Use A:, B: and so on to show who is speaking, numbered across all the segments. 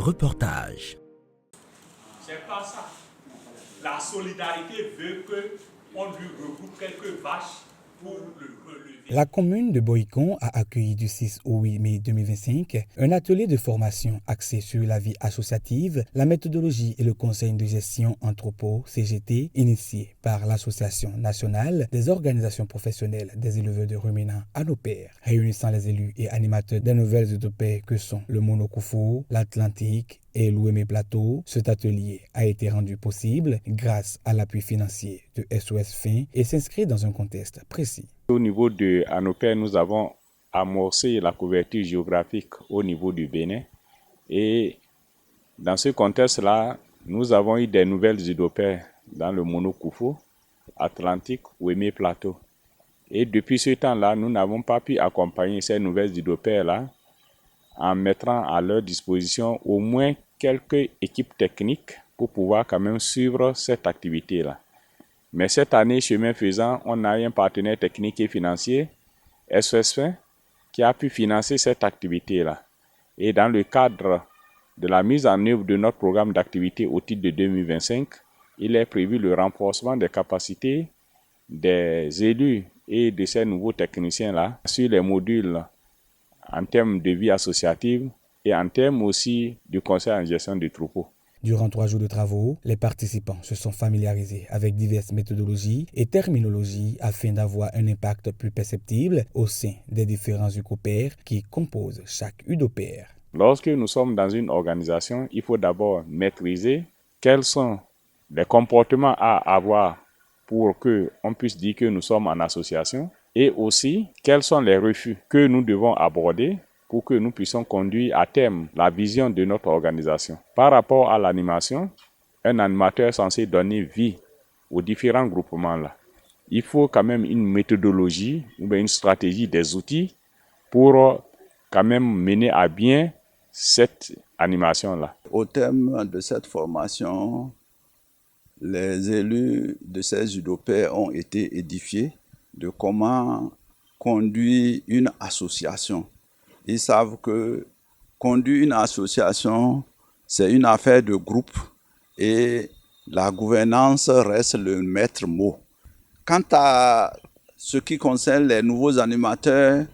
A: reportage.
B: C'est pas ça. La solidarité veut qu'on lui regroupe quelques vaches pour le relever.
C: La commune de Boïcon a accueilli du 6 au 8 mai 2025 un atelier de formation axé sur la vie associative, la méthodologie et le conseil de gestion Anthropo CGT initié par l'Association nationale des organisations professionnelles des éleveurs de ruminants ANOPER, réunissant les élus et animateurs des nouvelles utopées que sont le Monokoufou, l'Atlantique et l'Ouémé Plateau. Cet atelier a été rendu possible grâce à l'appui financier de SOS Fin et s'inscrit dans un contexte précis.
D: Au niveau de ANOPER, nous avons amorcé la couverture géographique au niveau du Bénin. Et dans ce contexte-là, nous avons eu des nouvelles udopères dans le Monokoufou, Atlantique, Ouémé Plateau. Et depuis ce temps-là, nous n'avons pas pu accompagner ces nouvelles udopères-là en mettant à leur disposition au moins quelques équipes techniques pour pouvoir quand même suivre cette activité-là. Mais cette année, chemin faisant, on a eu un partenaire technique et financier, SOSFin, qui a pu financer cette activité-là. Et dans le cadre de la mise en œuvre de notre programme d'activité au titre de 2025, il est prévu le renforcement des capacités des élus et de ces nouveaux techniciens-là sur les modules en termes de vie associative et en termes aussi du conseil en gestion de troupeaux.
C: Durant 3 jours de travaux, les participants se sont familiarisés avec diverses méthodologies et terminologies afin d'avoir un impact plus perceptible au sein des différents UCOPER qui composent chaque UDOPER.
D: Lorsque nous sommes dans une organisation, il faut d'abord maîtriser quels sont les comportements à avoir pour qu'on puisse dire que nous sommes en association et aussi quels sont les refus que nous devons aborder pour que nous puissions conduire à terme la vision de notre organisation. Par rapport à l'animation, un animateur est censé donner vie aux différents groupements-là. Il faut quand même une méthodologie ou bien une stratégie des outils pour quand même mener à bien cette animation-là.
E: Au terme de cette formation, les élus de ces UDOPER ont été édifiés de comment conduire une association. Ils savent que conduire une association, c'est une affaire de groupe et la gouvernance reste le maître mot. Quant à ce qui concerne les nouveaux animateurs,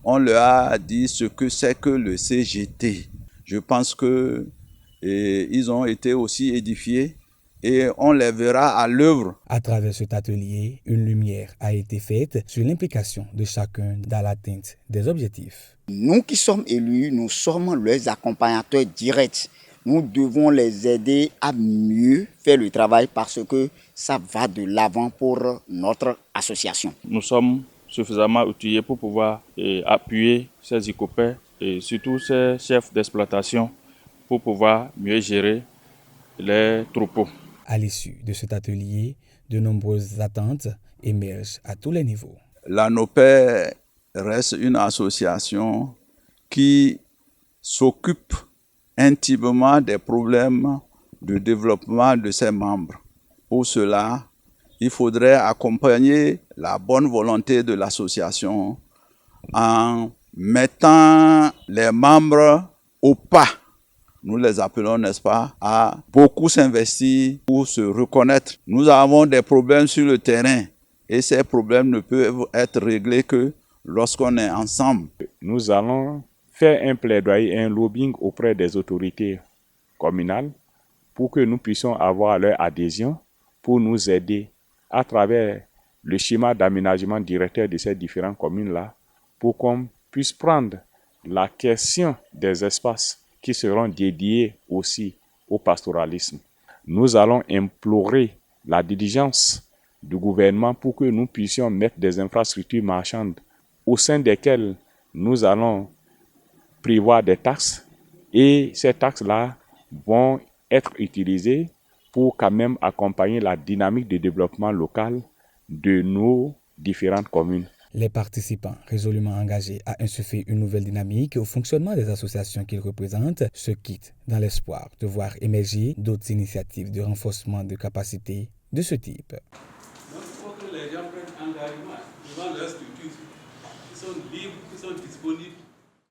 E: on leur a dit ce que c'est que le CGT. Je pense qu'ils ont été aussi édifiés et on les verra à l'œuvre.
C: À travers cet atelier, une lumière a été faite sur l'implication de chacun dans l'atteinte des objectifs.
F: Nous qui sommes élus, nous sommes leurs accompagnateurs directs. Nous devons les aider à mieux faire le travail parce que ça va de l'avant pour notre association.
G: Nous sommes suffisamment outillés pour pouvoir appuyer ces ICOPER et surtout ces chefs d'exploitation pour pouvoir mieux gérer les troupeaux.
C: À l'issue de cet atelier, de nombreuses attentes émergent à tous les niveaux.
E: L'ANOPER reste une association qui s'occupe intimement des problèmes de développement de ses membres. Pour cela, il faudrait accompagner la bonne volonté de l'association en mettant les membres au pas. Nous les appelons, n'est-ce pas, à beaucoup s'investir pour se reconnaître. Nous avons des problèmes sur le terrain et ces problèmes ne peuvent être réglés que lorsqu'on est ensemble.
D: Nous allons faire un plaidoyer, un lobbying auprès des autorités communales pour que nous puissions avoir leur adhésion pour nous aider à travers le schéma d'aménagement directeur de ces différentes communes-là pour qu'on puisse prendre la question des espaces qui seront dédiés aussi au pastoralisme. Nous allons implorer la diligence du gouvernement pour que nous puissions mettre des infrastructures marchandes au sein desquelles nous allons prévoir des taxes et ces taxes-là vont être utilisées pour quand même accompagner la dynamique de développement local de nos différentes communes.
C: Les participants résolument engagés à insuffler une nouvelle dynamique au fonctionnement des associations qu'ils représentent se quittent dans l'espoir de voir émerger d'autres initiatives de renforcement de capacités de ce type.
B: Donc il faut que les gens prennent engagement devant leur structure, qui sont libres, qui sont disponibles.